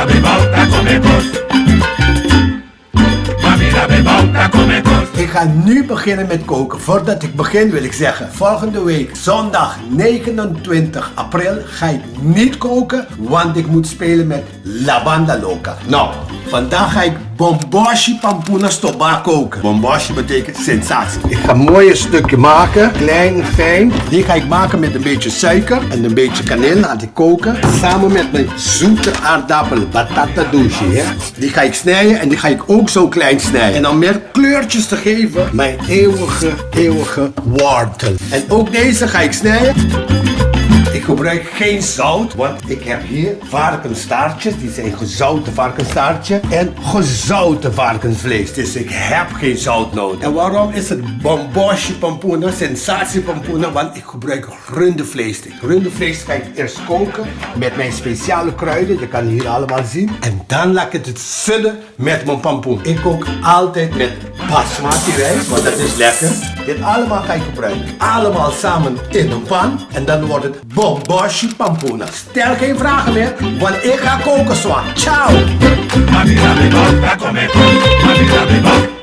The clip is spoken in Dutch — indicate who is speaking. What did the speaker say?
Speaker 1: me volta come cost. Mami, me volta come cost.
Speaker 2: Ik ga nu beginnen met koken. Voordat ik begin wil ik zeggen, volgende week zondag 29 april ga ik niet koken, want ik moet spelen met La Banda Loca. Nou, vandaag ga ik bomboshi pampunas toba koken. Bomboshi betekent sensatie. Ik ga een mooi stukje maken, klein, fijn. Die ga ik maken met een beetje suiker en een beetje kaneel. Laat ik koken. Samen met mijn zoete aardappel, batata douche. Hè? Die ga ik snijden en die ga ik ook zo klein snijden. En om meer kleurtjes te geven, mijn eeuwige wortel. En ook deze ga ik snijden. Ik gebruik geen zout, want ik heb hier varkensstaartjes. Die zijn gezouten varkensstaartje en gezouten varkensvlees. Dus ik heb geen zout nodig. En waarom is het bomboshi pampoena, sensatie pampoena? Want ik gebruik rundevlees. Rundevlees ga ik eerst koken met mijn speciale kruiden. Je kan hier allemaal zien. En dan laat ik het zullen met mijn pampoen. Ik kook altijd met basmati rijst, want dat is lekker. Dit allemaal ga ik gebruiken. Allemaal samen in een pan. En dan wordt het bomboshi pampoena. Stel geen vragen meer, want ik ga koken zwaar. Ciao!
Speaker 1: Mami, me volta come cost. Mami, me volta.